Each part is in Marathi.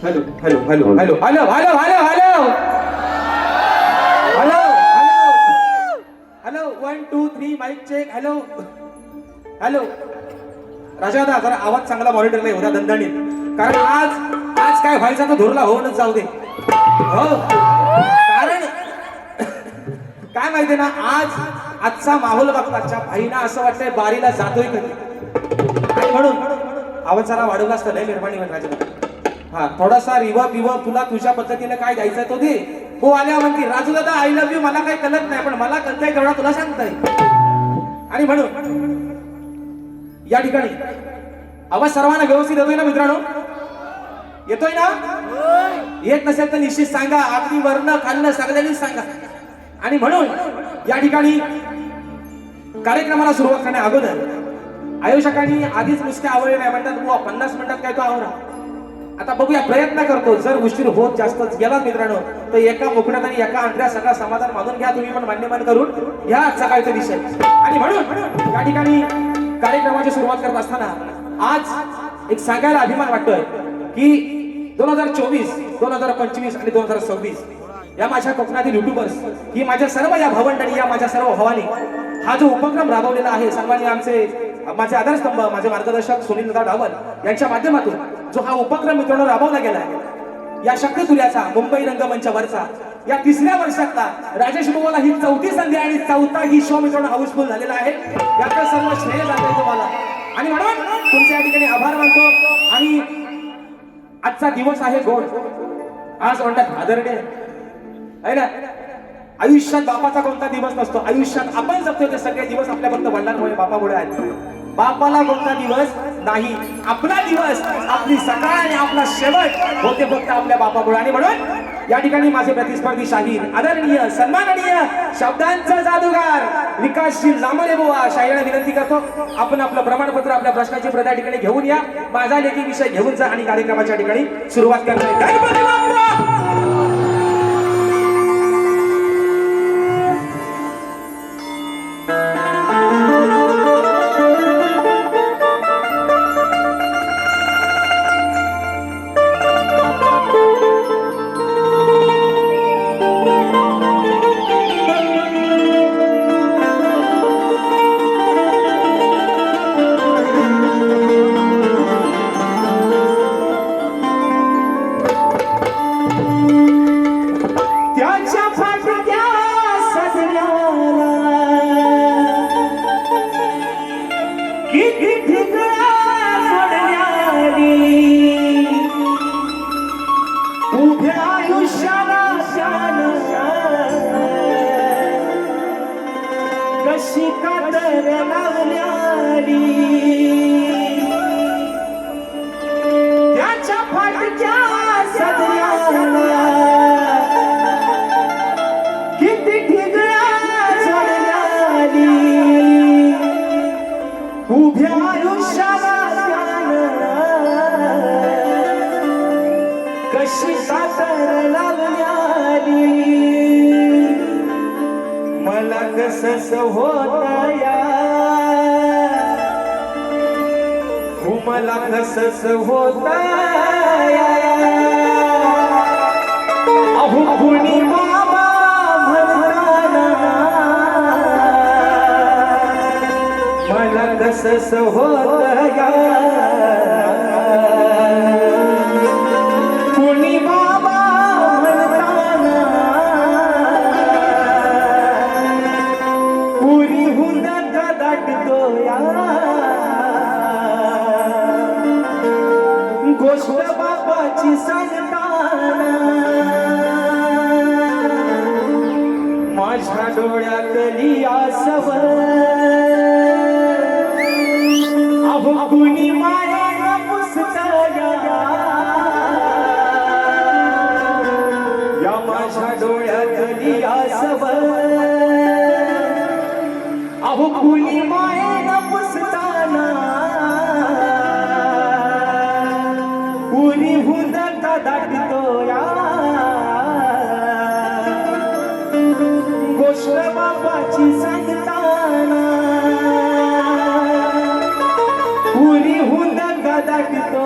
Hello hello hello hello hello hello hello hello hello hello 1 2 3 mike check. Hello hello Raja दादा जरा आवाज चांगला मॉनिटरला येऊ द्या दणदणीत, कारण आज आज काय व्हायचं तर धुरला होऊनच जाऊ दे. हो कारण काय माहितीये ना, आजचा माहोल बघताच्या भाईना असं वाटतंय बारीला जातोय कधी, आणि म्हणून आवाज जरा वाढवला असता लय मेहरबानी होईल राजा. हा थोडासा रिवर्ब तुला तुझ्या पद्धतीने काय द्यायचं तो दे. हो आल्या म्हणते राजू दादा आय लव्ह यू, मला काही कळत नाही पण मला कळतंय तेवढा तुला सांगताय. आणि म्हणून या ठिकाणी आवाज सर्वांना व्यवस्थित येतोय ना मित्रांनो? येतोय ना? येत नसेल तर निश्चित सांगा, अगदी वर्ण खाल्लं सगळ्यांनी सांगा. आणि म्हणून या ठिकाणी कार्यक्रमाला सुरुवात करण्या अगोदर आयोजकांनी आधीच नुसते आवडले नाही म्हणतात, बुवा 50 मिनिटात काय तो आवरा. आता बघूया, प्रयत्न करतो. जर उशीर होत जास्तच गेला मित्रांनो तर एका मुकड्यात आणि एका अंतऱ्यात सगळा समाधान मानून घ्या. तुम्ही पण मान्यमान करून घ्या आजचा काळचा विषय. आणि म्हणून या ठिकाणी कार्यक्रमाची सुरुवात करत असताना आज एक सांगायला अभिमान वाटतोय की 2024 2025 आणि 2026 या माझ्या कोकणातील युट्यूबर्स, ही माझ्या सर्व या भावंडांनी, या माझ्या सर्व भावानी हा जो उपक्रम राबवलेला आहे, सर्वांनी माझे आधारस्तंभ, माझे मार्गदर्शक सुनील दादा डावल यांच्या माध्यमातून जो हा उपक्रम मित्रांनो राबवला गेला आहे, या शक्तितुल्याचा मुंबई रंगमंचावरचा या 3ऱ्या वर्षातला राजेश बुवाला ही 4थी संधी आणि 4था ही शो मित्रांनो हाऊसफुल झालेला आहे. याचं सर्व श्रेय जाते तुम्हाला. आणि म्हणून तुमच्या या ठिकाणी आभार मानतो. आणि आजचा दिवस आहे गोड, आज म्हणतात फादर डे आहे ना. आयुष्यात बापाचा कोणता दिवस नसतो, आयुष्यात आपण जगतो ते सगळे दिवस आपल्या फक्त वडिलांमुळे बापामुळे आहेत. बापाला कोणता दिवस नाही, आपला दिवस, आपली सकाळ आणि आपला शेवट होते फक्त आपल्या बापामुळे. आणि म्हणून या ठिकाणी माझे प्रतिस्पर्धी शाहीर, आदरणीय सन्माननीय शब्दांचा जादूगार विकासशील लांबरे बुवा शाहीरांना विनंती करतो, आपण आपलं प्रमाणपत्र, आपल्या प्रश्नाची प्रत या ठिकाणी घेऊन या, माझा लेखी विषय घेऊन जा आणि कार्यक्रमाच्या ठिकाणी सुरुवात करणार. मला कसंच होता अहो कुणी बाबा म्हणताना मला कसंच होता कुणी बाबा म्हणताना पुरी हुंदत दाटतो गोष्ट बाबाची सांगताना माझ्या डोळ्यातली आसवं अहो कुणी मायेनं पुसतया या माझ्या डोळ्यातली आसवं अहो कुणी मायेनं पुसताना पुरी हुंदत दाटतो गोष्ट बाबाची सांगताना पुरी हुंदत दाटतो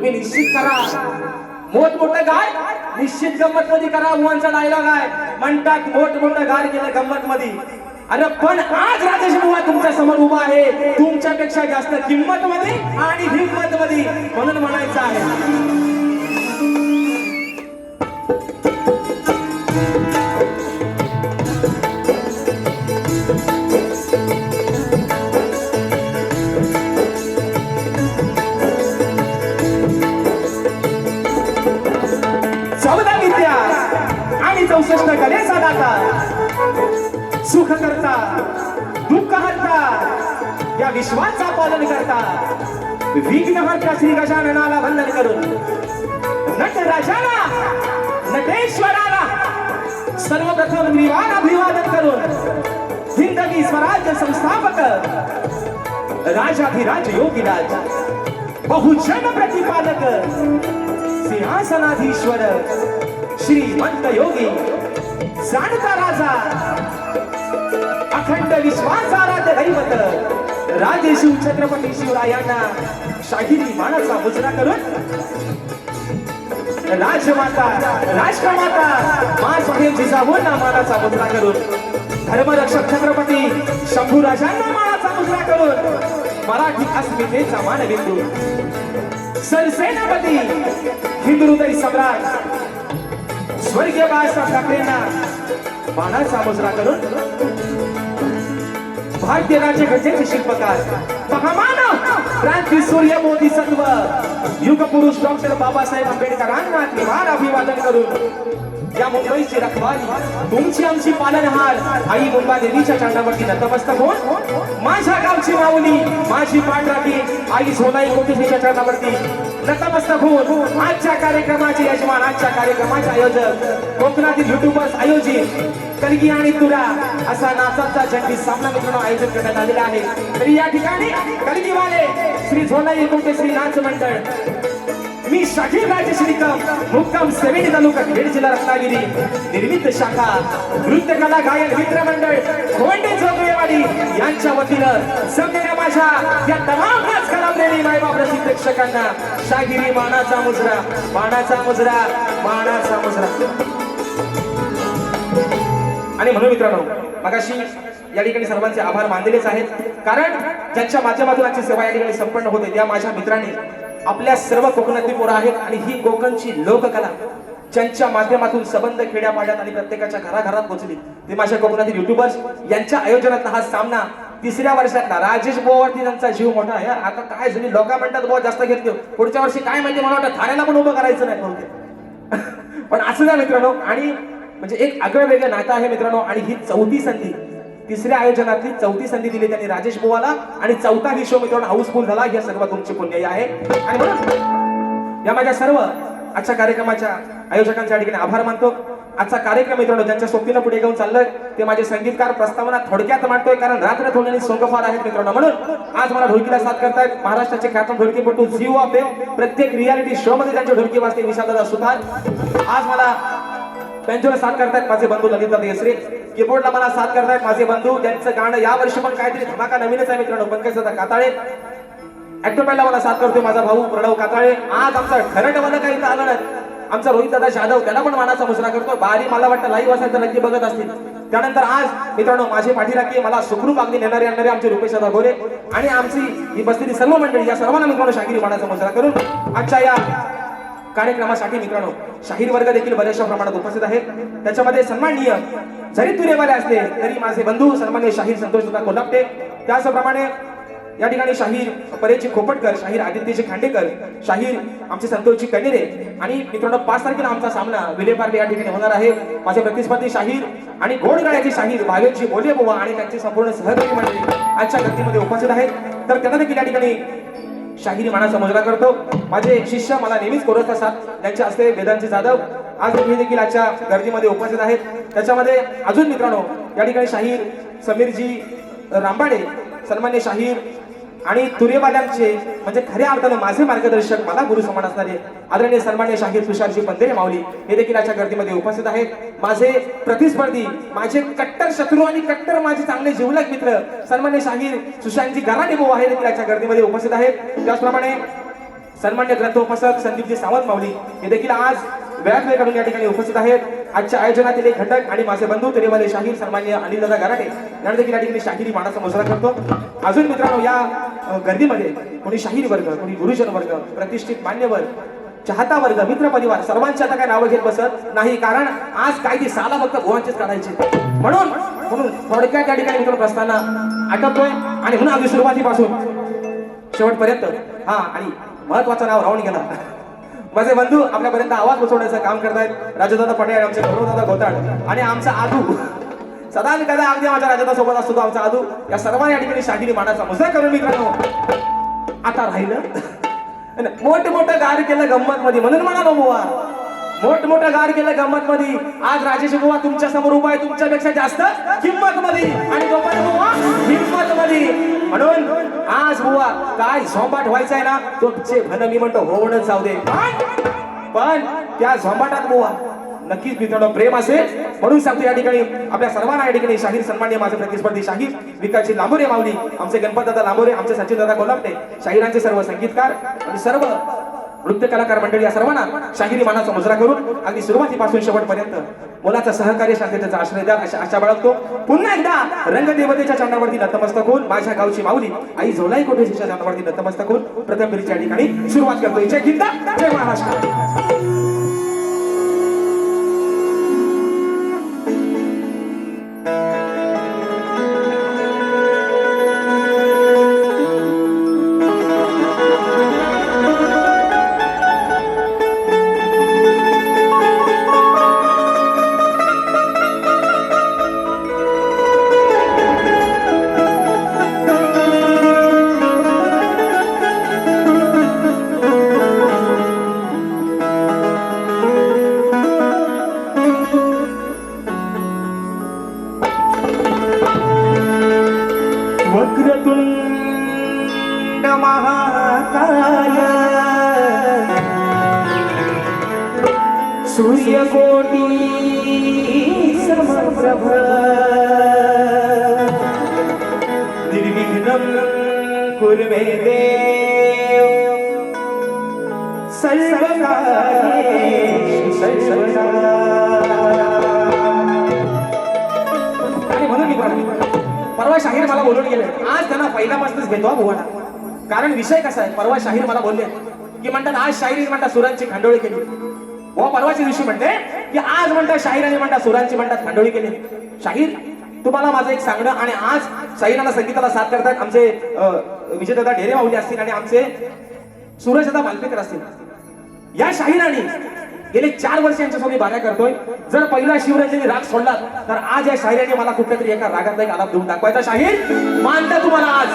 तुम्ही निश्चित करा. मोठमोठं गाय निश्चित गंमत मध्ये करा. बुवांचा डायलॉग आहे, म्हणतात मोठमोठं गाय केलं गंमत मध्ये. अरे पण आज राजेश बुवा तुमच्या समोर उभा आहे तुमच्यापेक्षा जास्त किंमत मध्ये आणि हिंमत मध्ये, म्हणून म्हणायचं आहे. चौदा विद्या आणि 64 कलेचा दाता, सुख करता दुःख हरता या विश्वाचा पालन करता, विघ्नहर्ता श्री गजाननाला वंदन करून नटराजाला नटेश्वराला सर्वप्रथम ग्रीवान अभिवादन करून हिंदवी स्वराज्य संस्थापक राजाधिराज योगीराज बहुजन प्रतिपादक सिंहासनाधीश्वर श्रीमंत योगी जाणता राजा अखंड विश्वासाराध दैवत राजेशिव छत्रपती शिवरायांना शाहिरी मानाचा मुजरा करून राजमाता राष्ट्रमाता मासाहेब जिजाऊंना मानाचा मुजरा करून धर्मरक्षक छत्रपती शंभूराजांना मानाचा मुजरा करून मराठी अस्मितेचा मानबिंदू सरसेनापती हिंदुहृदय सम्राट स्वर्गीय बाळासाहेब ठाकरेंना मानाचा मुजरा करून भारतीय राज्यघटनेचे शिल्पकार महामानव क्रांती सूर्य मोदी सत्व युग पुरुष डॉक्टर बाबासाहेब आंबेडकरांना त्रिवार अभिवादन करून या मुंबईची रखवाली तुमची आमची पालनहार आई मुंबा देवीच्या चरणावरती नतमस्तक होऊन माझ्या गावची माऊली माझी पाठराखी आई सोनाई कोटेश्वरीच्या चरणावरती नतमस्तक होऊन आजच्या कार्यक्रमाचे यजमान आजच्या कार्यक्रमाचे आयोजक कोकणातील युट्यूबर्स आयोजित कलगी आणि तुरा असा नाचाचा जंगी सामना मित्रांनो आयोजित करण्यात आलेला आहे. तरी या ठिकाणी कलगीवाले श्री झोनाई कोटेश्वरी नाच मंडळ, मी शाहीर राजश्रीकम मुक्काम सेवेनी तालुका खेड जिल्हा रत्नागिरी निर्मित शाखा नृत्यकला गायन मित्र मंडळ खोंडे जोगळेवाडी यांच्या वतीनं सगळ्या माझ्या या तमाम नाच कलाप्रेमी मायबाप रसिक प्रेक्षकांना शाहिरी मानाचा मुजरा मानाचा मुजरा मानाचा मुजरा. आणि म्हणून मित्रांनो मगाशी या ठिकाणी सर्वांचे आभार मानलेलेच आहेत, कारण ज्यांच्या माध्यमातून आजची सेवा या ठिकाणी संपन्न होते त्या माझ्या मित्रांनी आपल्या सर्व कोकणातली पोरं आहेत आणि ही कोकणची लोककला ज्यांच्या माध्यमातून संबंध खेड्यापाड्यात आणि प्रत्येकाच्या घराघरात पोहोचली ते माझ्या कोकणातील युट्यूबर्स यांच्या आयोजनात हा सामना तिसऱ्या वर्षातला राजेश बुवावरती त्यांचा जीव मोठा आहे. आता काय झाली लोक म्हणतात बुवा जास्त घेतले पुढच्या वर्षी काय माहिती मला वाटतं ठाण्याला पण उभं करायचं नाही बहुतेक पण असं द्या मित्रांनो. आणि म्हणजे एक आगळं वेगळं नातं आहे मित्रांनो. आणि ही चौथी संधी तिसऱ्या आयोजनातली चौथी संधी दिली त्यांनी राजेश बुवाला आणि चौथा ही शो मित्रांनो हाऊसफुल झाला. हे सर्व तुमची पुण्याई आहे. आणि म्हणून या माझ्या सर्व आजच्या कार्यक्रमाच्या आयोजकांच्या ठिकाणी आभार मानतो. आजचा कार्यक्रम मित्रांनो ज्यांच्या सोबतीनं पुढे घेऊन चाललोय ते माझे संगीतकार प्रस्तावना थोडक्यात मांडतोय कारण रात्र थोडणी सोंग फार आहेत मित्रांनो. म्हणून आज मला ढोलकीला साथ करतायत महाराष्ट्राचे ख्यातनाम ढोलकीपटू झी ऑफ प्रत्येक रियालिटी शो मध्ये त्यांचे ढोलकी वाजते विशालदादा सुतार. आज मला बेंचोला साथ करतायत माझे बंधू ललितदादा येसरे. कीबोर्डला मला साथ करतायत माझे बंधू ज्यांचं गाणं या वर्षी पण काहीतरी धमाका नवीनच आहे मित्रांनो पंकजदादा काताळे. ऍक्टोपॅडला मला साथ करतोय माझा भाऊ प्रणव काताळे. आज आमचा खरटवाला काही आलं नाही आमचा रोहित दादा जाधव त्याला पण मानाचा मुजरा करतो. बारी मला वाटतं लाईव्ह असेल तर नक्की बघत असतील. त्यानंतर आज मित्रांनो माझे पाठीराखी मला सुखरूप अगदी नेणारे आणणारे आमचे रुपेश दादा गोरे आणि आमची ही बसलेली सर्व मंडळी या सर्वांना मित्रांनो शाहिरी मानाचा मुजरा करून आजच्या या कार्यक्रमासाठी मित्रांनो शाहीर वर्ग देखील बऱ्याचशा प्रमाणात उपस्थित आहेत. त्याच्यामध्ये सन्माननीय जरी तुरेवाले असले तरी माझे बंधू सन्माननीय शाहीर संतोष दादा कोल्हापटे, त्याचप्रमाणे या ठिकाणी शाहीर परेची खोपटकर, शाहीर आदित्यजी खांडेकर, शाहीर आमचे संतोषजी कनेरे आणि मित्रांनो 5 तारखेला आमचा सामना विलेपार्ले या ठिकाणी होणार आहे. माझे प्रतिस्पर्धी शाहीर आणि गोडगाळ्याचे शाहीर भावेशजी बोलेबुवा आणि त्यांचे संपूर्ण सहकारी मंडळी आजच्या गर्दीमध्ये उपस्थित आहेत. तर त्यांना देखील या ठिकाणी शाहिरी मानाचा मुजरा करतो. माझे शिष्य मला नेहमीच कोरसता साथ त्यांचे असते वेदांतजी जाधव आज हे देखील आजच्या गर्दीमध्ये उपस्थित आहेत. त्याच्यामध्ये अजून मित्रांनो या ठिकाणी शाहीर समीरजी रामबाडे, सन्मान्य शाहीर आणि तुरेवाल्यांचे म्हणजे खऱ्या अर्थानं माझे मार्गदर्शक मला गुरु समान असणारे आदरणीय सन्मान्य शाहीर तुषारजी पंधेरे माऊली हे देखील आजच्या गर्दीमध्ये उपस्थित आहेत. माझे प्रतिस्पर्धी माझे कट्टर शत्रू आणि कट्टर माझे चांगले जिवलग मित्र सन्मान्य शाहीर सुशांतजी गराडे बुवा हे देखील आजच्या गर्दीमध्ये उपस्थित आहेत. त्याचप्रमाणे सन्मान्य ग्रंथोपसक संदीपजी सावंत माऊली हे देखील आज वेळात वेळ काढून या ठिकाणी उपस्थित आहेत. आजच्या आयोजनातील एक घटक आणि माझे बंधू तेरेवाले शाहीर सन्मान्य अनिलदादा गराटे यांना देखील या ठिकाणी शाहिरी मानाचा मुजरा करतो. अजून मित्रांनो, या गर्दीमध्ये कोणी शाहीर वर्ग, कोणी गुरुजन वर्ग, प्रतिष्ठित मान्यवर, चाहता वर्ग, मित्र परिवार सर्वांची आता काय नावं घेत बसत नाही, कारण आज काय ती साला फक्त गोवांचीच काढायची. म्हणून थोडक्यात या ठिकाणी मित्रांनो प्रस्थाना आटपतोय आणि म्हणून अगदी सुरुवातीपासून शेवटपर्यंत हा आणि महत्वाचं नाव राहून गेला. माझे बंधू आपल्यापर्यंत आवाज पोहोचवण्याचं काम करतायत. राजदादा पटेल, आमचे गौरवदादा गोताड आणि आमचा आदू सदा कदा अगदी माझ्या राजदा सोबत असतो तो आमचा आदू. या सर्वांनी या ठिकाणी शाहिरी मानाचा मुजरा करून मित्रांनो आता राहिलं मोठं गार केलं गंमत मध्ये, म्हणून म्हणालो बुवा मोठं गार केलं गंमत मध्ये. आज राजेश बुवा तुमच्या समोर उभा आहे, तुमच्यापेक्षा जास्त किंमत मध्ये आणि तो पण बुवा हिंमत मध्ये. म्हणून आज बुवा काय झोंबाट व्हायचा आहे ना, तो भन मी म्हणतो होऊनच जाऊ दे, पण त्या झोंबाटात बुवा नक्कीच मित्रांनो प्रेम असेल. म्हणून सांगतो या ठिकाणी आपल्या सर्वांना या ठिकाणी शाहीर सन्मान्य माझे प्रतिस्पर्धी शाहीर विकासजी लांबोरे माऊली, आमचे गणपतदादा लांबोरे, आमचे सचिनदादा कोल्हापटे, शाहिरांचे सर्व संगीतकार आणि सर्व नृत्य कलाकार मंडळी या सर्वांना शाहिरी मानाचा मुजरा करून अगदी सुरुवातीपासून शेवटपर्यंत मुलाचा सहकार्य शांततेचा आश्रय द्या अशा आशा बाळगतो. पुन्हा एकदा रंगदेवतेच्या चरणावरती नतमस्तक होऊन माझ्या गावची माऊली आई झोलाई कोठेच्या चरणावरती नतमस्तक होऊन प्रथम फेरीच्या ठिकाणी सुरुवात करतो. जय हिंद, जय महाराष्ट्र. वक्रतुंड महाकाय सूर्यकोटी समप्रभ निर्विघ्नं कुर्मे देव सर्वकार्येषु सर्वदा. आणि म्हणून मी परवा शाहीर मला बोलून गेले, आज त्यांना पहिला मस्तच घेतो बुवाला. कारण विषय कसा आहे, परवा शाहीर मला बोलले की म्हणतात आज शाहिरी म्हणतात सुरांची खांडोळी केली. व परवाच्या दिवशी म्हणते की आज म्हणतात शाहिरांनी म्हणतात सुरांची म्हणतात खांडोळी केली. शाहीर तुम्हाला माझं एक सांगणं, आणि आज शाहिरांना संगीताला साथ करतात आमचे विजयदादा ढेरे माऊली असतील आणि आमचे सूरजदादा मालपेकर असतील. या शाहिरांनी गेले 4 वर्ष यांच्यासोबत बाऱ्या करतोय. जर पहिला शिवरायांनी राग सोडला तर आज या शाहिरांनी मला कुठल्या तरी एका रागातला एक आलाप देऊन दाखवायचा. शाहीर मानता तुम्हाला आज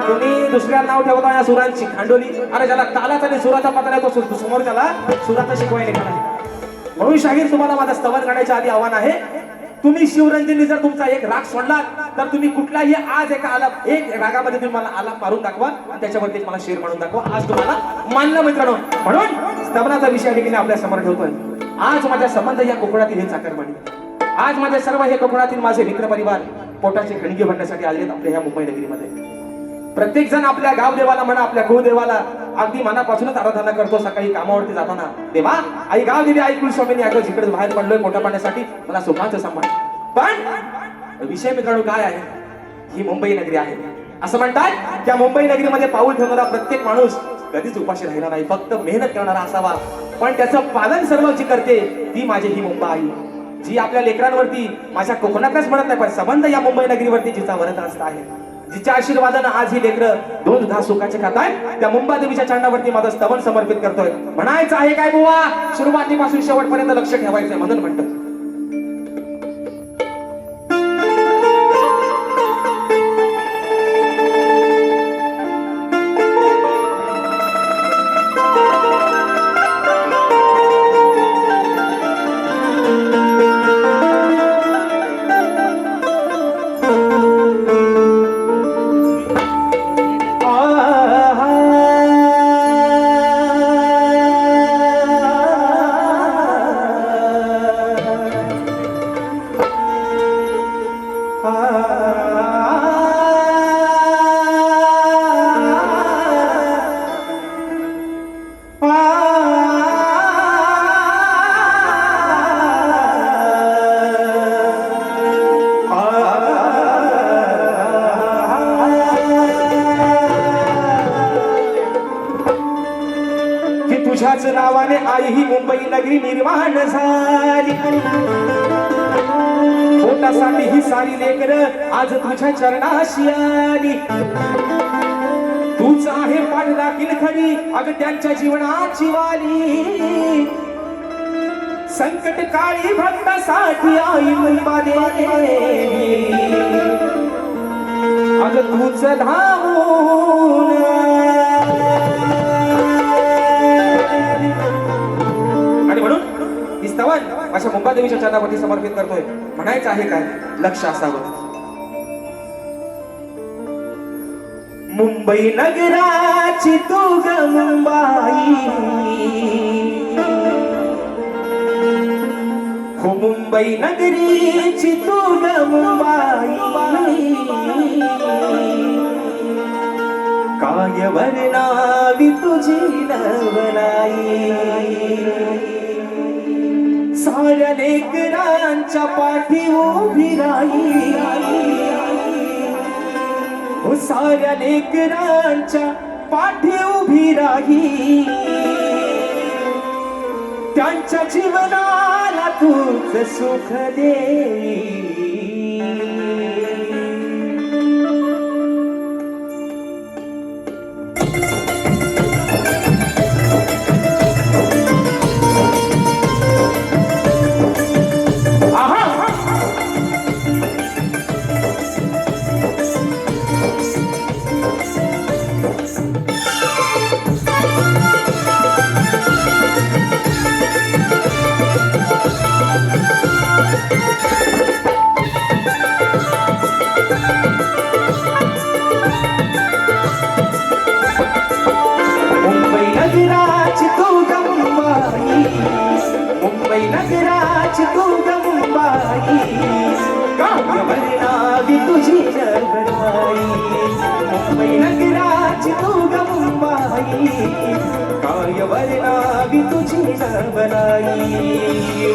तुम्ही दुसऱ्या नाव ठेवता या सुरांची खांडोली. अरे ज्याला तालाचा आणि सुराचा पता नाही तो समोर त्याला सुराचा शिकवायला निघाला. म्हणून शाहीर तुम्हाला माझा स्तवन करण्याच्या आधी आव्हान आहे, तुम्ही शिवरंजनी जर तुमचा एक राग सोडला तर तुम्ही कुठलाही आज एका आलाप एक रागामध्ये तुम्ही मला आलाप मारून दाखवा आणि त्याच्यावरती मला शेर म्हणून दाखवा. आज तुम्हाला मानलं मित्रांनो. म्हणून स्तवनाचा विषय ठिकाणी आपल्या समोर ठेवतोय. आज माझ्या संबंध या कोकणातील हे चाकरमानी, आज माझे सर्व हे कोकणातील माझे मित्र परिवार पोटाचे खणगे भरण्यासाठी आले आपल्या ह्या मुंबई नगरीमध्ये. प्रत्येक जण आपल्या गाव देवाला म्हणा, आपल्या कुळदेवाला अगदी मनापासूनच आराधना करतो. सकाळी कामावरती जाताना देवा आई गाव देवी आई कुलस्वामीनी अगं जिकडे बाहेर पडलोय पोटा पाण्यासाठी मला सुखाचं सांभाळ. पण विषय मित्रांनो काय आहे, ही मुंबई नगरी आहे. असं म्हणतात त्या मुंबई नगरीमध्ये पाऊल ठेवणारा प्रत्येक माणूस कधीच उपाशी राहिला नाही, फक्त मेहनत करणारा असावा. पण त्याचं पालन सर्व जी करते ती माझी ही मुंबई, जी आपल्या लेकरांवरती माझ्या कोकणातच म्हणत नाही पण संबंध या मुंबई नगरीवरती जिचा वरदहस्त आहे, जिच्या आशीर्वादानं आज ही लेकरं दोन घास सुखाचे खाताय, त्या मुंबई देवीच्या चरणावरती माझं स्तवन समर्पित करतोय. म्हणायचं आहे काय बुवा, सुरुवातीपासून शेवटपर्यंत लक्ष ठेवायचंय म्हणून म्हणतो. तुझ्याच नावाने आई ही मुंबई नगरी निर्माण झाली. पोटासाठी ही सारी लेकर आज तुझ्या चरणाशी आली. तूच आहे पाठराखील खरी अग त्यांच्या जीवनाची वाली. संकट काळी भक्तासाठी आई मुंबा देवी अग तूच धावून. आणि म्हणून ही स्तवन अशा मुंबादेवीच्या चरणावरती समर्पित करतोय. म्हणायचं आहे काय लक्ष असावं. मुंबई नगराची तू ग मुंबाई हो मुंबई नगरीची तू ग मुंबाई. काय वर्णावी तुझी नवलाई. साऱ्या लेकरांच्या पाठी उभी राही हो साऱ्या लेकरांच्या पाठी उभी राही. त्यांच्या जीवनाला तूच सुख दे. मुंबई नगराची तू ग मुंबाई. काय वर्णावी तुझी नवलाई. मुंबई नगराची तू ग मुंबाई. काय वर्णावी तुझी नवलाई.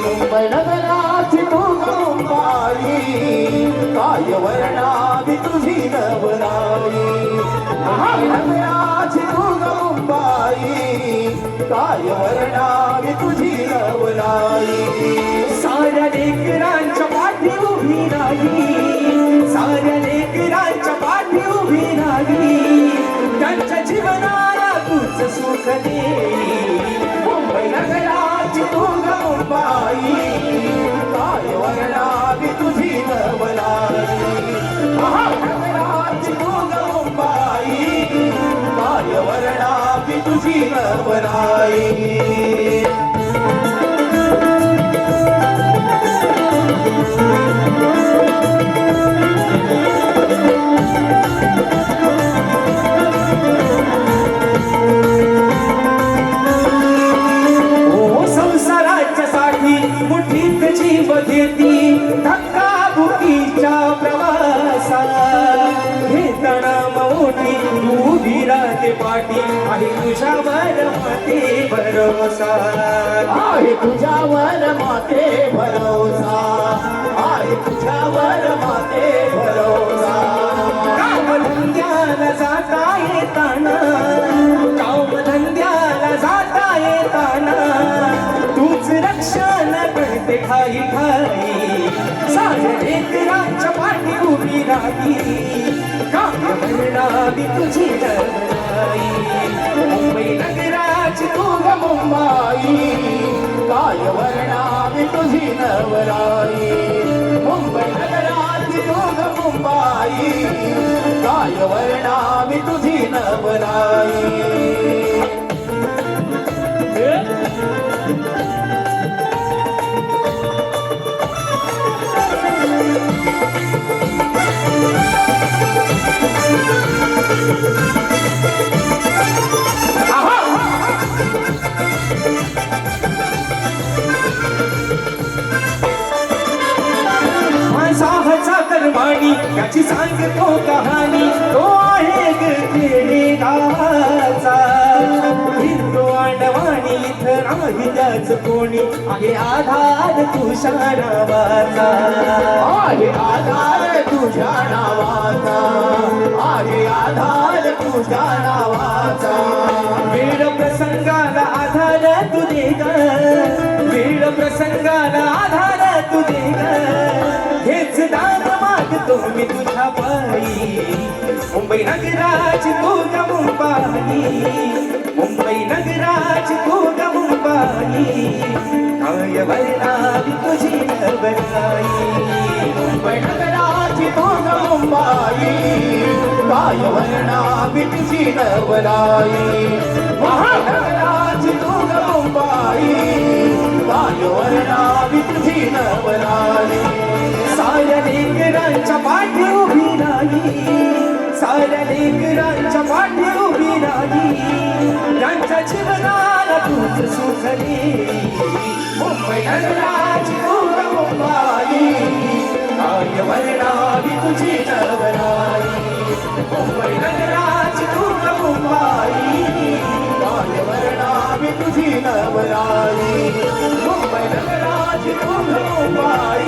मुंबई नगराची तू ग मुंबाई. काय वर्णावी तुझी नवलाई. मुंबई नगराची तू ग मुंबाई. काय वर्णावी तुझी नवलाई. साऱ्या लेकरांच्या पाठी उभी राही. साऱ्या लेकरांच्या पाठी उभी राही. त्यांच्या जीवनाला तूच सुख दे. मुंबई नगराची तू ग मुंबाई. काय वर्णावी तुझी नवलाई. नगराची तू ग मुंबाई. काय वर्णावी तुझी नवलाई. मुठीत जीव घेती धक्का बुकीच्या प्रवासात. हे तणाव मोठी उभी राहते पाठी आहे तुझ्यावर माते भरोसा. आहे तुझ्यावर माते भरोसा. आहे तुझ्यावर माते भरोसा. कामधंद्याला जाता येताना कामधंद्याला जाता येताना तूच रक्षण करते ठाई ठाई. साऱ्या लेकरांच्या पाठी उभी राही. काय वर्णावी तुझी नवलाई. मुंबई नगराची तू ग मुंबाई. काय वर्णावी तुझी नवलाई. मुंबई नगराची तू ग मुंबाई. काय वर्णावी तुझी नवलाई. साहसा करमाणी याची सांगतो कहाणी. तो आहे ग खेडेगावाचा. हिंदू आडवाणी इथं नाही त्याच कोणी आहे आधार तुझ्या नावाचा. आहे आधार तुझ्या नावाचा आहे आधार तुझ्या नावाचा वेळ प्रसंगाला आधार तुझे ग वेळ प्रसंगाला आधार तुझे ग हेच दान मागतो मी तुझ्या पायी मुंबई नगराची तू ग मुंबाई मुंबई नगराची तू ग मुंबाई काय वर्णावी तुझी नवराई मुंबई नगराची तू ग मुंबाई काय वर्णावी तुझी नवलाई महानगराची तू ग मुंबाई काय वर्णावी तुझी नवलाई साऱ्या लेकरांच्या पाठी उभी राही साऱ्या लेकरांच्या पाठी उभी राही त्यांच्या जीवनाला तूच सुखली मुंबई नगराची तू ग मुंबाई काय वर्णावी तुझी नवराई मुंबई नगराची तू ग मुंबाई काय वर्णावी तुझी नवलाई मुंबई नगराची तू ग मुंबाई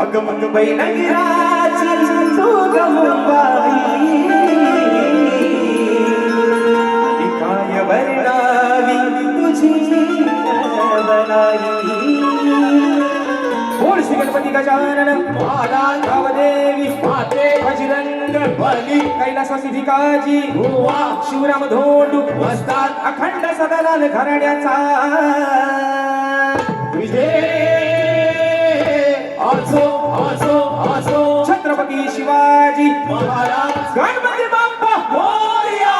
अग मुंबई नगराची तू ग मुंबाई काय वर्णावी तुझी नवलाई बोल श्री गणपती गजानन महाराज देवी माते बजरंग बली कैलासवासी भिकाजी भुवा शिवराम धोंडू वस्ताद अखंड सदालाल घराण्याचा विजय असो असो असो छत्रपती शिवाजी महाराज गणपती बाप्पा मोरया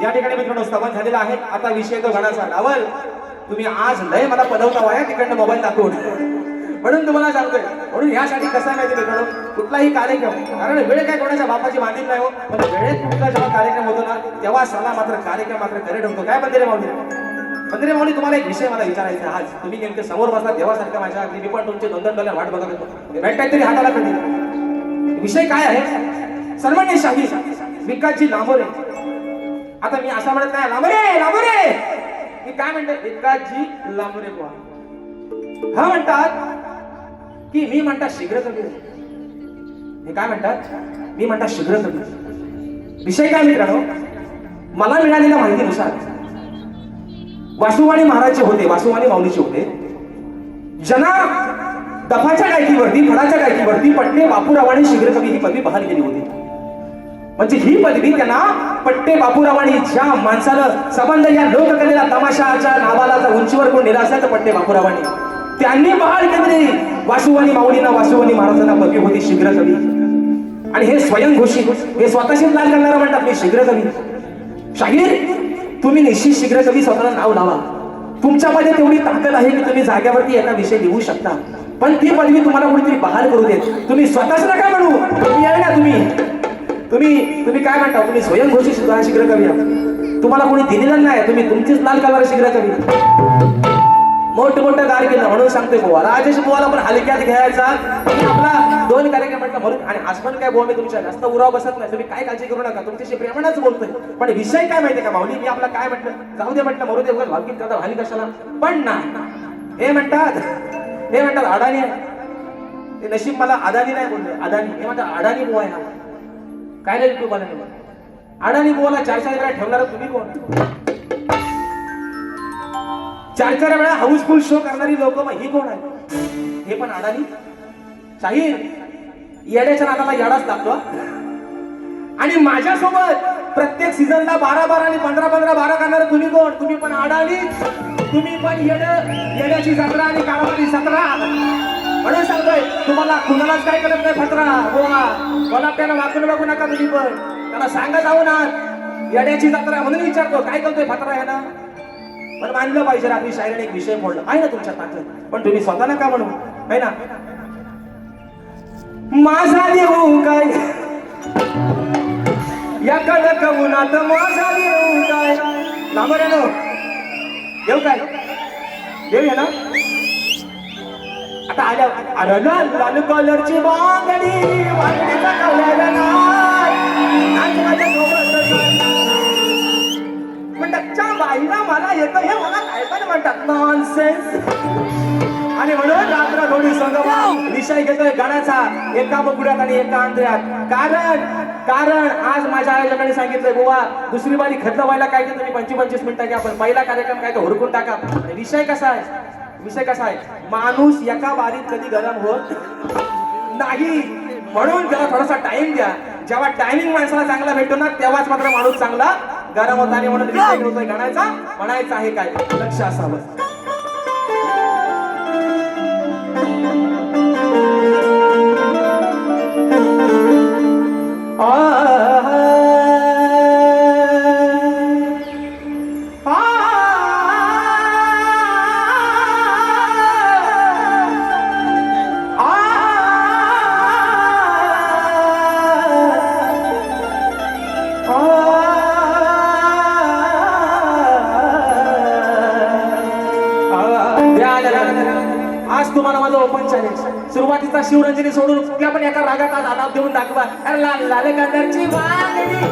या ठिकाणी मित्रांनो स्तवन झालेला आहे आता विषय तो घडाचा डावल तुम्ही आज लय मला पदवता वाया तिकडनं मोबाईल दाखवून म्हणून तुम्हाला सांगतोय म्हणून यासाठी कसा माहिती मित्रांनो कुठलाही कार्यक्रम कारण वेळ काय कोणाच्या बापाची मानली नाही हो पण वेळेत कुठला जेव्हा कार्यक्रम होतो ना तेव्हा सला मात्र कार्यक्रम मात्र करे ठेवतो काय मंदिरे मंदिरे माऊली तुम्हाला एक विषय मला विचारायचा आहे. आज तुम्ही नेमके समोर बसता देवासारख्या माझ्या अगदी मी पण तुमचे 2-2 डॉलर वाट बघत होतो भेटताय तरी हाताला कधी विषय काय आहे सर्वांनी शाही विकासजी लांबोरे आता मी असं म्हणत नाही लांबोरे मी काय म्हणते विकासजी लांबोरे बुवा हा म्हणतात की मी म्हणतात शीघ्र कवी हे काय म्हणतात मी म्हणतात शीघ्र कवी विषय काय मित्रांनो मला मिळालेल्या माहितीनुसार वासुवाणी महाराजचे होते वासुवाणी माऊलीचे होते जना दफाच्या गायकीवरती फळाच्या गायकीवरती पट्टे बापूरावाणी शीघ्र कवी ही पदवी बहाल केली होती म्हणजे ही पदवी त्यांना पट्टे बापूरावाणी ज्या माणसानं संबंध या लोककलेला तमाशाच्या नावाला जर उंचीवर कोण नेला असेल तर पट्टे बापूरावाणी त्यांनी बहाल केली वासुवाणी माऊलींना वासुवाणी महाराजांना पदवी होती शीघ्र कवी आणि हे स्वयंघोषित हे स्वतःशीच लाल करणारा म्हणतात मी शीघ्र कवी शाहीर तुम्ही निश्चित शीघ्र कवी स्वतःला नाव लावा तुमच्यामध्ये तेवढी ताकद आहे की तुम्ही जाग्यावरती एका विषय लिहू शकता पण ती पदवी तुम्हाला कोणीतरी बहाल करू देत तुम्ही स्वतःच नका म्हणू तुम्ही आहे ना तुम्ही तुम्ही काय म्हणता? तुम्ही स्वयंघोषित शीघ्र कवी आहात. तुम्हाला कोणी दिलेलं नाही, तुम्ही तुमचीच लाल कलर शीघ्र कवी. मोठं गार केलं म्हणून सांगते बुवा, राजेश बुवाला पण हलक्यात घ्यायचा. तुम्ही आपला 2 कार्यक्रम म्हटलं म्हणून. आणि आज पण काय बुवा, मी तुमच्या जास्त उराव बसत नाही, तुम्ही काय काळजी करू नका, तुमच्याशी प्रेमानच बोलतोय. पण विषय काय माहितीये का माऊली, मी आपला काय म्हटलं, जाऊ दे म्हटलं, मरू दे, उगाच भावकीत करता भाली कशाला. पण ना हे म्हणतात अडाणी आहे. ते नशीब मला अदानी नाही बोलले, अदानी. हे म्हणतात अडाणी बुवा आहे हा. काय नाही तू मला अडाणी बुवाला 4 वेळा ठेवणार तुम्ही कोण? 4 वेळा हाऊसफुल शो करणारी लोक, मग ही कोण आहे? हे पण अडाणी. शाहीर येड्याच्या नादाला येडाच लागतो. आणि माझ्यासोबत प्रत्येक सीझनला 12 आणि 15 करणार तुम्ही कोण? तुम्ही पण अडाणी, तुम्ही पण येड्याची जत्रा आणि कारवारी 17. म्हणून सांगतोय तुम्हाला, कुणालाच काय करत नाही फत्रा बुवा. मला त्यानं वाकून बघू नका तुम्ही पण. त्याला सांगा जाऊ ना येड्याची जत्रा म्हणून विचारतो काय करतोय फत्रा आहे ना. पण मानलं पाहिजे, रात्री शायराने एक विषय फोडला आहे ना तुमच्या ताकद. पण तुम्ही स्वतःला का म्हणू आहे ना. माझा देऊ काय या कडक उन्हात, माझा देऊ काय. लांबर आहे ना देऊ काय, देऊ ना. आता आल्या लाल कलरची बांगडी, बांगडीचा कलर नाही माझ्या म्हणतात बाईला मला येतं हे मला काय पण म्हणतात नॉनसेन्स. आणि म्हणून रात्र थोडी संगम विषय घेतोय गाण्याचा, एका बकुड्यात आणि एका आंध्यात. कारण आज माझ्या आयोजकांनी सांगितलंय बुवा, दुसरी बारी खतलं व्हायला काय ते तुम्ही 25 मिनिटं घ्या, पण पहिला कार्यक्रम काय तो हुडकून टाका. विषय कसा आहे, माणूस एका बारीत कधी गरम होत नाही. म्हणून त्याला थोडासा टाइम द्या. जेव्हा टायमिंग माणसाला चांगला भेटतो ना, तेव्हाच मात्र माणूस चांगला गरम होता. आणि म्हणून विषय होतोय गाण्याचा, म्हणायचं आहे काय, लक्ष असावं. आज तुम्हाला माझं ओपन चॅलेंज. सुरुवातीचा शिवरंजनी सोडून कुठल्या पण एका रागात आज आलाप देऊन दाखवा. अरे लाल कलरची बांगडी.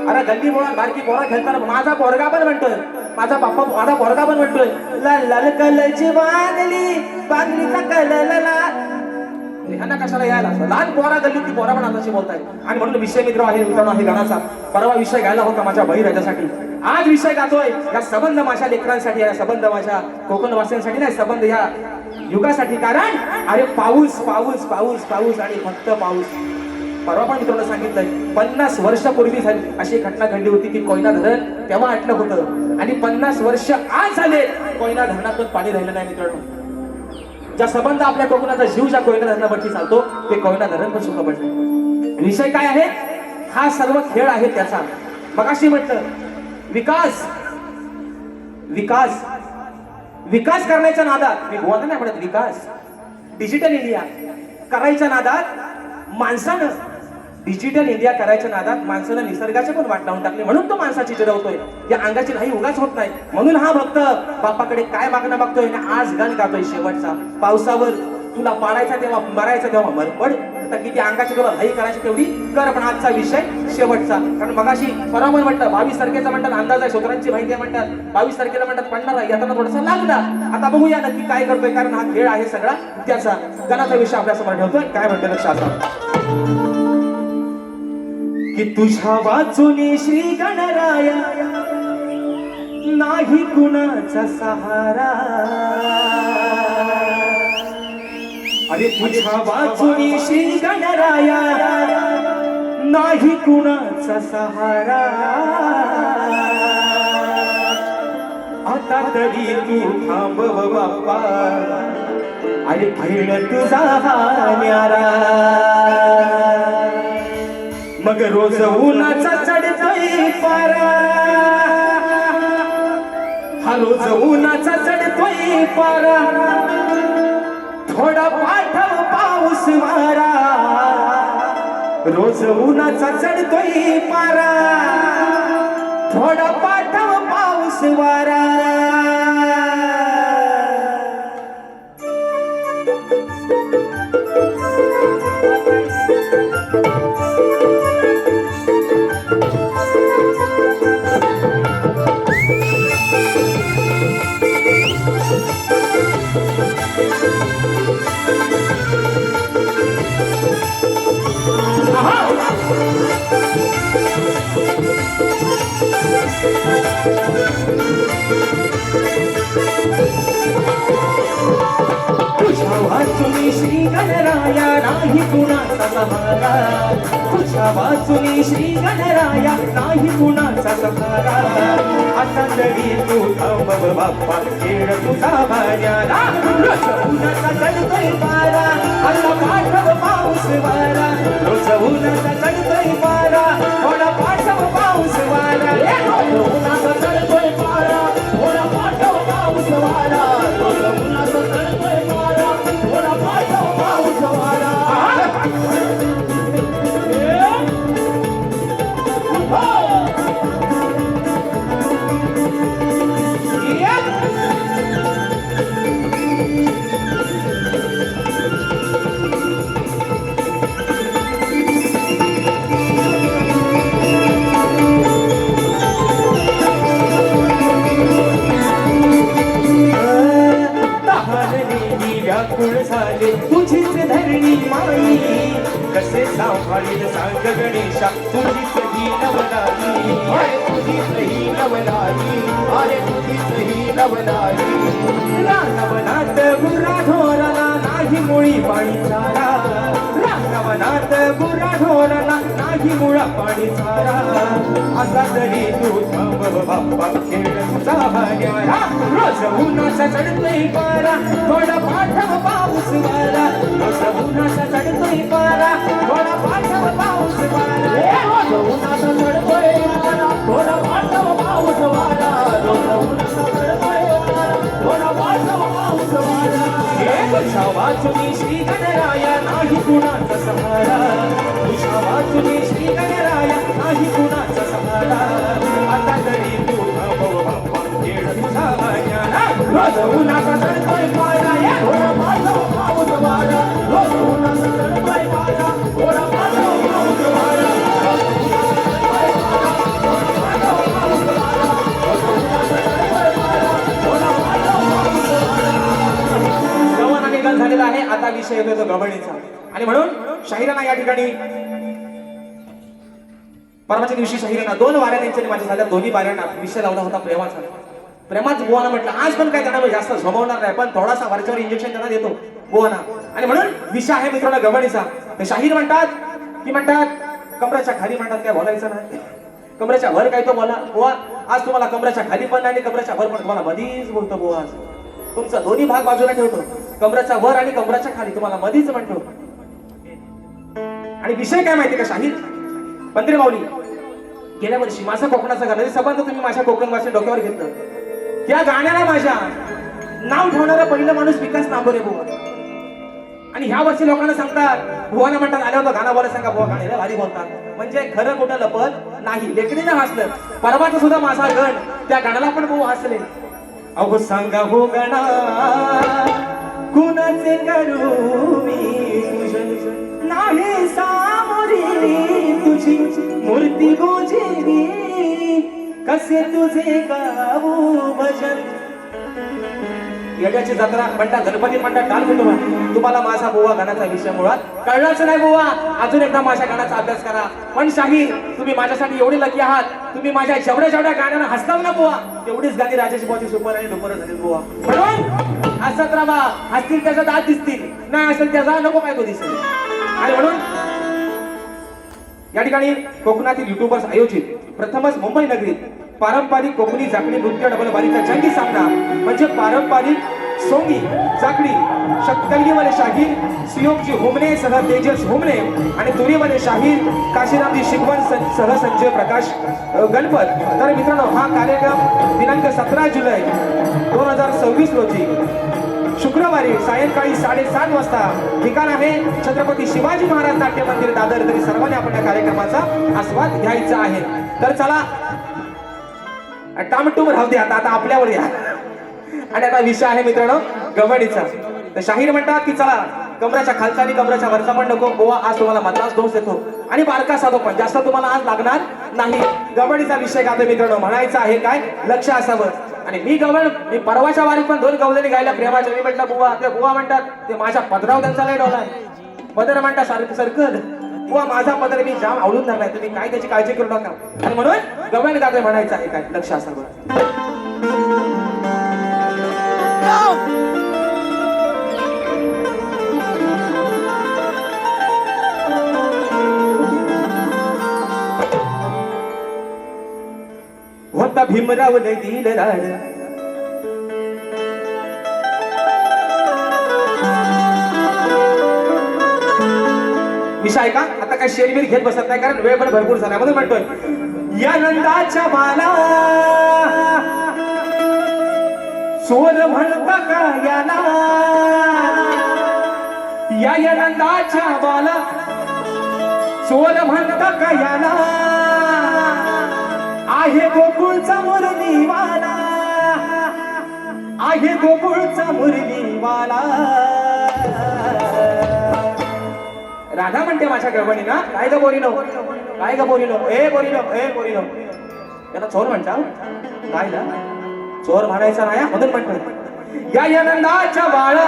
अरे गल्ली पोरा बारकी पोरा खेळताना माझा पोरगा पण म्हणतोय, माझा पोरगा पण म्हणतोय लाल कलरची बांगडी, बांगडीचा कलर लाल. ह्यांना कशाला यायला, लहान पोरा गल्लीतली पोरा पण अशी बोलताय. आणि म्हणून विषय मित्र आहे मित्रांनो आहे गाण्याचा. परवा विषय घ्यायला होता माझ्या बहिराजासाठी, आज विषय गातोय या सबंध माझ्या लेकरांसाठी, या सबंध माझ्या कोकणवासियांसाठी नाही, सबंध या युगासाठी. कारण अरे पाऊस पाऊस पाऊस पाऊस आणि फक्त पाऊस. परवा पण मित्रांनो सांगितलंय 50 वर्षापूर्वी झाली अशी घटना घडली होती की कोयना धरण तेव्हा आटलं होतं. आणि 50 वर्ष आज झाले कोयना धरणातून पाणी राहिलं नाही मित्रांनो. ज्या संबंध आपल्या कोकणाचा जीव ज्या कोयना धरणावरती चालतो ते कोयना धरण पण सुद्धा पडलं. विषय काय आहे, हा सर्व खेळ आहे त्याचा. मगाशी म्हटलं विकास विकास विकास करण्याच्या नादात, मी बोलत नाही म्हणत विकास, डिजिटल इंडिया करायच्या नादात माणसानं, डिजिटल इंडिया करायच्या नादात माणसानं निसर्गाचे पण वाट लावून टाकले. म्हणून तो माणसाची चिरवतोय. या अंगाची नाही उगाच होत नाही. म्हणून हा भक्त बापाकडे काय मागणं मागतोय आणि आज गाण गातोय शेवटचा. पावसावर तुला पाडायचा तेव्हा मरायचा तेव्हा मरपड, तर किती अंगाची तुला घाई करायची तेवढी कर. पण आजचा विषय शेवटचा. कारण मगाशी परवा म्हणतात 22 तारखेचा म्हणतात अंदाज आहे, सूत्रांची माहिती आहे म्हणतात 22 तारखेला म्हणतात पडणार आहे. यातना थोडासा लागला. आता बघूया नक्की काय करतोय, कारण हा खेळ आहे सगळा त्याचा. गाण्याचा विषय आपल्या समोर ठेवतोय. काय म्हणतोय लक्ष असा की तुझ्या वाचुनी श्री गणराया नाही कुणाचा सहारा. अरे तुझ्या वाचुनी श्री गणराया नाही कुणाचा सहारा. आता तरी तू थांबव बाप्पा, अरे भैण तुझा हा न्यारा. मग रोज उन्हाचा चढतोय पारा, हा रोज उन्हाचा चढतोय पारा. थोडा पाठव पाऊस मारा, रोज उन्हाचा चढतोय पारा थोडा पाठव पाऊस वारा तुझ्या वाचुनी श्री गणराया नाही कुणाचा सहारा तुझ्या वाचुनी श्री गणराया नाही कुणाचा सहारा आता तरी तू थांबव बाप्पा खेळ तुझा भाऱ्याला रोज उन्हाचा चढतोय पारा अल्ला पाठव पाऊस वारा रोज उन्हाचा चढतोय पारा थोडा पाठव पाऊस वारा रोज उन्हाचा चढतोय पारा थोडा पाठव पाऊस वारा रोज उन्हाचा चढतोय पारा थोडा पाठव पाऊस वारा व्याकुळ झाले तुझीच धरणी माई कसे सांभाळील सांग गणेशा तुझीच ही नवलाली तुझीच ही नवलाली अरे तुझीच ही नवलाली रानवनात गुरा ढोराला नाही मुळी पाणी चारा रानवनात गुरा ढोराला नाही मुळा पाणी चारा असा तरी तू थांबव बाप्पा खेळ तुझा भाग्याला रोज उन्हाचा चढतोय पारा थोडा पाठव पाऊस वारा रोज उन्हाचा चढतोय पारा थोडा पाठव पाऊस वारा रोज उन्हाचा चढतोय पारा थोडा पाठव पाऊस वारा रोज उन्हाचा चढतोय पारा थोडा पाठव पाऊस वारा तुझ्या वाचुनी श्री गणराया नाही कुणाचा सहारा तुझ्या वाचुनी श्री गणराया नाही कुणाचा सहारा आता तरी तू थांबव बाप्पा खेळ तुझा भाग्याला रोज उन्हाचा चढतोय पारा थोडा पाठव पाऊस वारा रोज उन्हाचा चढतोय पारा थोडा पाठव पाऊस वारा गव्हाणा निकाल झालेला आहे आता विषय येतो तो गव्हाणीचा आणि म्हणून शाहिराना या ठिकाणी परवाच्या दिवशी शाहिराना 2 वाऱ्या त्यांच्या माझ्या झाल्या दोन्ही वाऱ्यांना विषय लावला होता प्रेमाचा प्रेमाच बुवाना म्हटलं आज पण काय त्यांना जास्त झोमवणार नाही पण थोडासा वरच्यावर इंजेक्शन त्यांना देतो बुवाना आणि म्हणून विषय आहे मित्रांनो गव्हाणीचा ते शाहीर म्हणतात कमराच्या खाली म्हणतात काय बोलायचं नाही कमराच्या वर काय तो बोला बुवा आज तुम्हाला कमराच्या खाली पण नाही आणि कमराच्या वर पण तुम्हाला मधीच बोलतो बुवा आज तुमचा दोन्ही भाग बाजूला ठेवतो कमराच्या वर आणि कमराच्या खाली तुम्हाला मधीच म्हणतो आणि विषय काय माहिती का शाहीर पंत्रे माऊली गेल्या वर्षी माझा कोकणाचा गाणं संबंध तुम्ही माझ्या कोकण भाषेत डोक्यावर घेतलं त्या गाण्याला माझ्या नाव ठेवणारा पहिला माणूस विकास नांबोरे बुवा आणि ह्या वर्षी लोकांना सांगतात बुवाना म्हणतात आल्या होतं गाणं बोला सांगा बुवा गाण्याला भारी बोलतात म्हणजे खरं कुठं लपत नाही लेकरीनं हसलं परवाचं सुद्धा माझा गण त्या गाण्याला पण बुवा हसले अहो सांगा हो गणा कुणाचे करू मी पूजन नाही सामोरी तुझी मूर्ती गोजेरी कसे तुझे गाऊ भजन येड्याची जत्रा म्हणतात गणपती म्हणतात टाल कुटुंबा तुम्हाला माझा बुवा गाण्याचा विषय मुळात कळलाच नाही बुवा अजून एकदा माझ्या गाण्याचा अभ्यास करा पण शाहीर तुम्ही माझ्यासाठी एवढे लकी आहात तुम्ही माझ्या जेवढ्या गाण्यांना हसताल ना बुवा तेवढीच गाणी राजाची बुवाची सुपर आणि डुपर झाली बुवा म्हणून हसत राहा हसतील त्याचा दात दिसतील नाही असेल त्याचा नको काय तो दिसेल आणि म्हणून या ठिकाणी कोकणातील युट्यूबर्स आयोजित प्रथमच मुंबई नगरीत पारंपरिक कोकणी जाकडी नृत्य डबल बारीचा जंगी सामना म्हणजे पारंपरिक सोंगी जाकडी शक्कलीवाले शाहीर सियोगजी हुमने सह तेजस हुमने आणि तुरीवाले शाहीर काशीरामजी शिकवण सह संजय प्रकाश गणपत तर मित्रांनो हा कार्यक्रम दिनांक 17 जुलै 2026 रोजी शुक्रवारी सायंकाळी 7:30 वाजता ठिकाण आहे छत्रपती शिवाजी महाराज नाट्य मंदिर दादर. तरी सर्वांनी आपण या कार्यक्रमाचा आस्वाद घ्यायचा आहे. तर चला टामटूम राहू दे, आता आपल्यावर या. आणि आता विषय आहे मित्रांनो कबड्डीचा. तर शाहीर म्हणतात की चला कमराच्या खालचा आणि कमराच्या वरचा पण नको गोवा, आज तुम्हाला मधलाच डोस देतो आणि बारका साधो पण जास्त तुम्हाला आज लागणार नाही. कबड्डीचा विषय गातो मित्रांनो. म्हणायचं आहे काय, लक्ष असावं. आणि मी परवाच्या वारीत पण 2 गवलेली गायला प्रेमाच्या. मी म्हटलं बुवा, ते बुवा म्हणतात ते माझ्या पदराव त्यांचा लय डोला आहे. पदर म्हणतात सारखं सरकल बुवा, माझा पदर मी जाम आवडून धरलाय, तुम्ही काय त्याची काळजी करू नका. आणि म्हणून गवळणी गातोय. म्हणायचं आहे काय, लक्ष असावं. होता भीमराव दिल राड, विषय का आता काय शेरबीर घेत बसत नाही, कारण वेळ पण भरपूर झाला. म्हणून म्हणतोय या नंदाच्या बाला सोर म्हणता का याला, या नंदाच्या बाला सोर म्हणता का याला, आहे गोकुळचा मुरलीवाला, आहे गोकुळचा मुरलीवाला. राधा म्हणते माझ्या गवळणीला, काय ग बोरीनो, काय ग बोरीनो, ए बोरीनो, ए बोरीनो. त्याला चोर म्हणता काय ना, चोर म्हणायचा नाही म्हणून म्हणतोय या नंदाच्या बाळा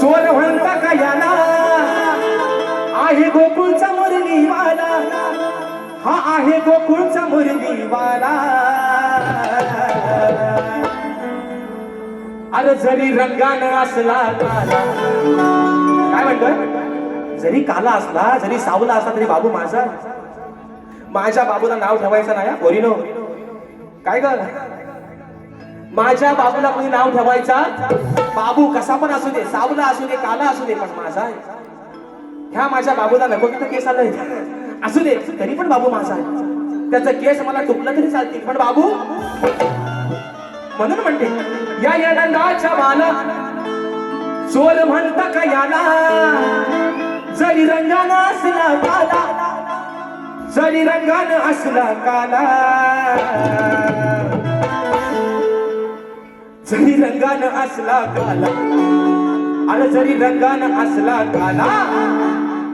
चोर म्हणता का याला, आहे गोकुळचा मुरलीवाला, हा आहे गोकुळचा मुरलीवाला. अरे जरी रंगानं असला काला, काय म्हणतोय, जरी काला असला जरी सावला असला तरी बाबू माझा, माझ्या बाबूला नाव ठेवायचं नाही पोरीनो. काय ग, माझ्या बाबूला कोणी नाव ठेवायचा, बाबू कसा पण असू दे, सावला असू दे, काला असू दे, पण माझा आहे. ह्या माझ्या बाबूला नको तर केस आलाय असू दे तरी पण बाबू माझा आहे. त्याचं केस मला टुकलं तरी चालतील पण बाबू. म्हणून म्हणते या नंदाच्या बाला चोर म्हणता का याला, जरी रंगानं असला काला, जरी रंगानं असला काला, जरी रंगानं असला काला, आणि जरी रंगानं असला काला,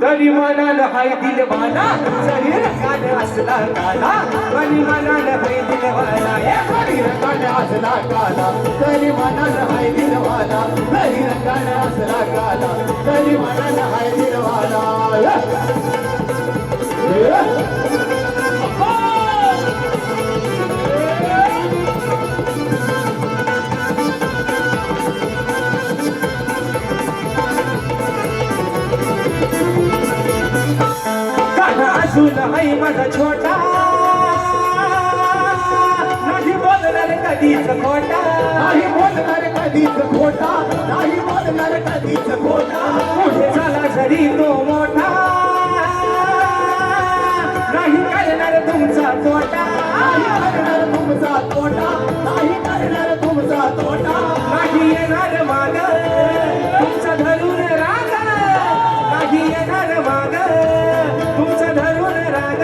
तरी मनानं हाय दिलवाला, जरी रंगानं असला काला, तरी मनानं हाय दिलवाला. जरी रंगानं असला काला, तरी मनानं हाय दिलवाला, जरी रंगानं असला काला, तरी मनानं हाय दिलवाला. अजून आई माझा छोटा, नाही बोलणार कधीच खोटा, नाही बोलणार कधीच खोटा, नाही बोलणार कधीच खोटा. पुढे झाला जरी तो मोठा, नाही करणार तुमचा तोटा, नाही करणार तुमचा तोटा, नाही करणार तुमचा तोटा. नाही येणार माग तुमचा धरून राग, नाही येणार माग तुमचा धरून राग.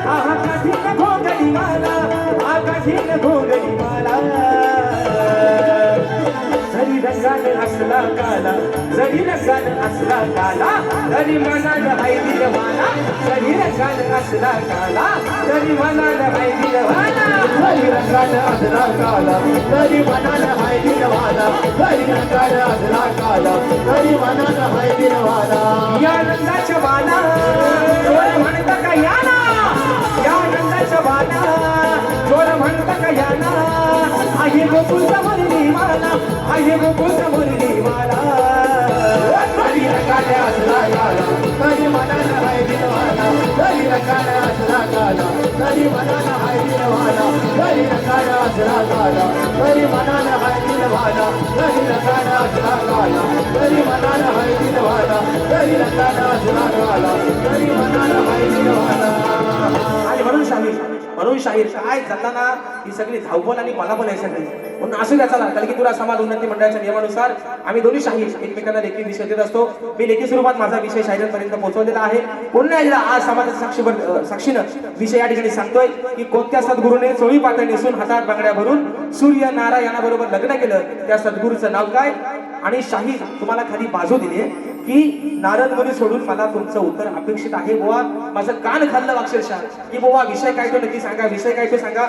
हा कठीण भोगली मला, हा कठीण भोगली मला. जरी रंगानं असला काला, जरी रंगानं असला काला, तरी मनानं हाय दिलवाला, जरी रंगानं असला काला, तरी मनानं हाय दिलवाला. जरी रंगानं असला काला, तरी मनानं हाय दिलवाला, जरी रंगानं असला काला, तरी मनानं हाय दिलवाला. या नंदाच्या बाला चोर म्हणता का याला, या नंदाच्या बाला चोर म्हणता का याला, आहे गोकुळचा मुरलीवाला, आहे गोकुळचा मुरलीवाला. जरी रंगानं असला काला, तरी मनानं हाय दिलवाला, जरी रंगानं असला काला, तरी मनानं हाय दिलवाला, जरी रंगानं असला काला, तरी मनानं हाय दिलवाला, जरी रंगानं असला काला, तरी मनानं हाय दिलवाला, जरी रंगानं असला काला, तरी मनानं हाय दिलवाला. आणि म्हणून शाहीर म्हणून शाहीर काय जाताना ही सगळी धावपळ आणि पलापल आहे सगळी. म्हणून असू द्या चला कलगीतुरा समाज उन्नती मंडळाच्या नियमानुसार आम्ही दोन्ही शाहीर एकमेकांना लेखी विषय देत असतो. मी लेखी स्वरूपात माझा विषय शाहिरांपर्यंत पोहोचवलेला आहे. पुन्हा एकदा आज समाजाच्या साक्षीनं विषय या ठिकाणी सांगतोय की कोणत्या सद्गुरूने चोळी पातळ नेसून हातात बांगड्या भरून सूर्य नारायणाबरोबर लग्न केलं, त्या सद्गुरूचं नाव काय? आणि शाहीर तुम्हाला खाली बाजू दिली की नारद मुनी सोडून मला तुमचं उत्तर अपेक्षित आहे. बुवा माझं कान खाल्लं अक्षरशः की बुवा विषय काय तो नक्की सांगा, विषय काय तो सांगा.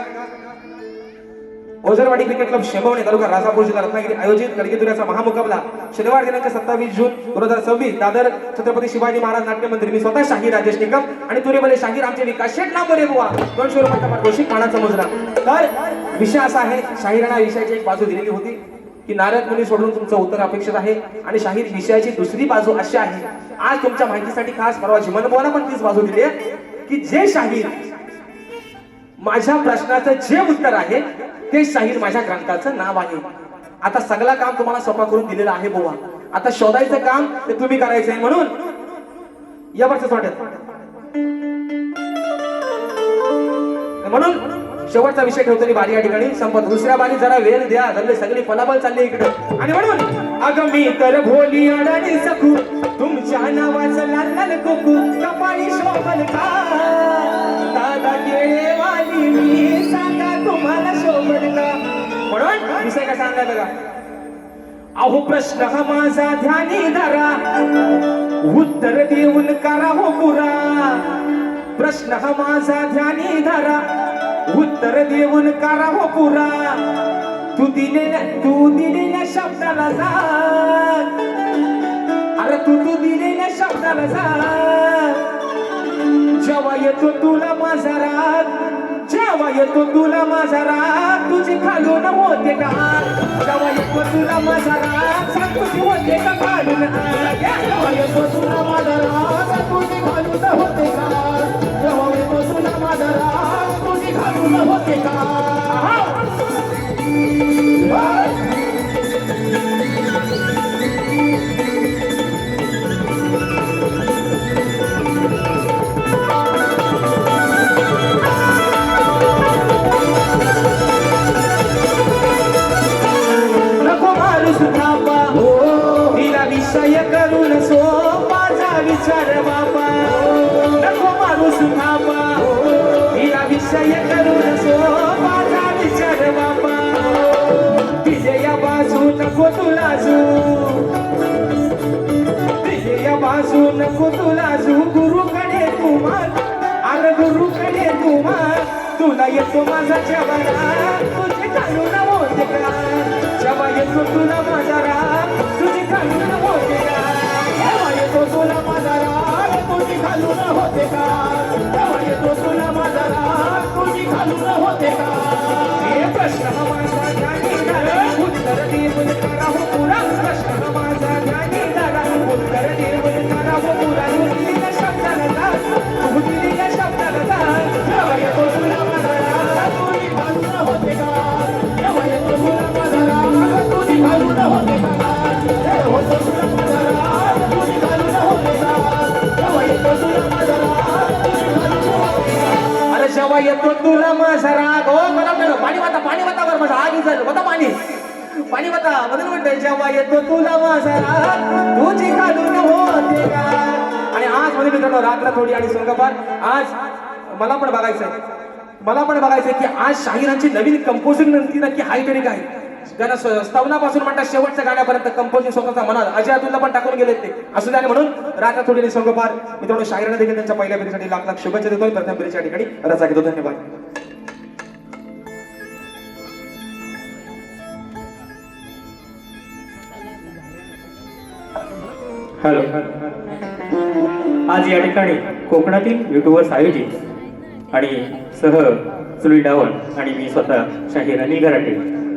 ओझरवाडी क्रिकेट क्लब शेंबवणे तालुका राजापूर जिल्हा रत्नागिरी आयोजित कलगीतुऱ्याचा महामुकाबला शनिवार दिनांक 27 जून 2026 दादर छत्रपती शिवाजी महाराज नाट्य मंदिर. मी स्वतः शाहीर राजेश निकम आणि तुरेबले शाहीर आमचे विकास शेठ नांबरे बुवा 200 रुपयाचा पारितोषिक मानाचा मुजरा. तर विषय असा आहे, शाहिरांना विषयाची एक बाजू दिलेली होती की नारद मुनी सोडून तुमचं उत्तर अपेक्षित आहे. आणि शाहीर विषयाची दुसरी बाजू अशी आहे, आज तुमच्या माहितीसाठी खास परवा जिमन बुवाला पण तीच बाजू दिली आहे की जे शाहीर माझ्या प्रश्नाचं जे उत्तर आहे ते शाहीर माझ्या ग्रंथाचं नाव आहे. आता सगळं काम तुम्हाला सोपा करून दिलेलं आहे बुवा. आता शोधायचं काम ते तुम्ही करायचं आहे. म्हणून या वर्ष म्हणून शेवटचा विषय ठेवतो बारी या ठिकाणी संपत. दुसऱ्या बारी जरा वेळ द्या, झाले सगळी फलाबल चालली इकडे. आणि म्हणून अगं मी तर भोली अडाणी सखू तुमच्या नावाचं लाल लाल कुकू कपाळी शोभल का दादा केळेवाली मी सांगा तुम्हाला शोभल का. म्हणून विषय कसा आणलाय बघा. अहो प्रश्न हा माझा ध्यानी धरा उत्तर देऊन करा हो पुरा. प्रश्न हा माझा ध्यानी धरा उत्तर देऊन करा हो पुरा. तू दिलेल्या शब्दाला जा, अरे तू दिलेल्या शब्दाला जा. जेव्हा येतो तुला माझा राग, जेव्हा येतो तुला माझा राग तुझी खालून होते का. जेव्हा येतो तुला माझा राग सांग तुझी होते का खालून. जेव्हा येतो तुला माझा राग तुझी खालून होते का. जेव्हा येतो तुला माझा राग तुझी खालून होते का. विषय करून सोपाचा विचार बाबा नको माणूस थांबा. हिला विषय करून सोपाचा विचार बाबा. तिचे या बाजू नको तुला जू, तिचे या बाजू नको तुला जू. गुरुकडे तुम्हा अरे गुरुकडे तुम्हा तुला येतो माझा जवाना तुझे घालून होते का. जेव्हा येतो तुला माझा राग तुझी घालून होते का. जेव्हा येतो तुला माझा राग तुझी घालून होते का. जेव्हा येतो तुला माझा राग तुझी घालून होते का. हे प्रश्न हा माझा ध्यानी धरा उत्तर देऊन करा हो पुरा. प्रश्न हा माझा ध्यानी धरा उत्तर देऊन करा हो पुरा. दिलेल्या शब्दाला जा, तू दिलेल्या शब्दाला जा. जेव्हा येतो तुला माझा राग तुझी घालून होते का. जेव्हा येतो तुला माझा राग तुझी घालून होते का. जेव्हा येतो तुला माझा राग तुझी घालून होते का. जेव्हा येतो तुला माझा राग तुझी घालून होते का. अरे जेव्हा येतो तुला माझा राग हो मला पाणी वाता वर माझा आगी झालं होता पाणी पाणी वाता म्हणून म्हणतोय जेव्हा येतो तुला माझा राग तुझी घालून होते का. आणि आज मध्ये मित्रांनो रात्र थोडी आणि संगपार आज मला पण बघायचंय की आज शाहिरांची नवीन कंपोजिंग नक्की हाय तरी काय. गाणं स्तवनापासून म्हणतात शेवटच्या गाण्यापर्यंत कंपोजिंग स्वतःचा मनात अजय अतुलला पण टाकून गेलेत ते. असू द्या. म्हणून रात्र थोडी आणि संगपार मित्रांनो शाहिरांना देखील त्यांच्या पहिल्या फेरीसाठी लाख लाख शुभेच्छा देतोय. प्रथम फेरीच्या ठिकाणी रजा घेतो. धन्यवाद. हॅलो. आज या ठिकाणी कोकणातील युट्यूबर्स आयोजित आणि सह सुनील डावण आणि मी स्वतः शाहीर अनिल गराटे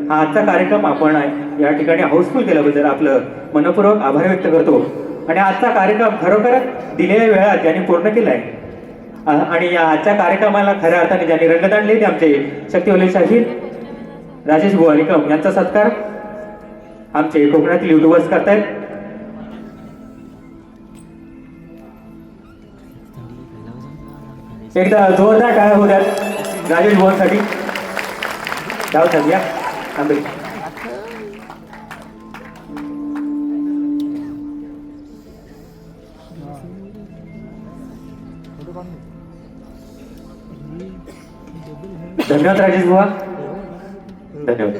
हा आजचा कार्यक्रम आपण या ठिकाणी हाऊसफुल केल्याबद्दल आपलं मनपूर्वक आभार व्यक्त करतो. आणि आजचा कार्यक्रम खरोखर दिलेल्या वेळात ज्यांनी पूर्ण केलाय आणि या आजच्या कार्यक्रमाला खऱ्या अर्थाने ज्यांनी रंगत आणले ते आमचे शक्तिवले शाहीर राजेश बुवा निकम यांचा सत्कार आमचे कोकणातील युट्यूबर्स करतायत. एकदा जोरदार टाळ्या होऊ द्या. राजेश भुवनसाठी जाऊ साहेब या थांबे. धन्यवाद राजेश बुवा, धन्यवाद.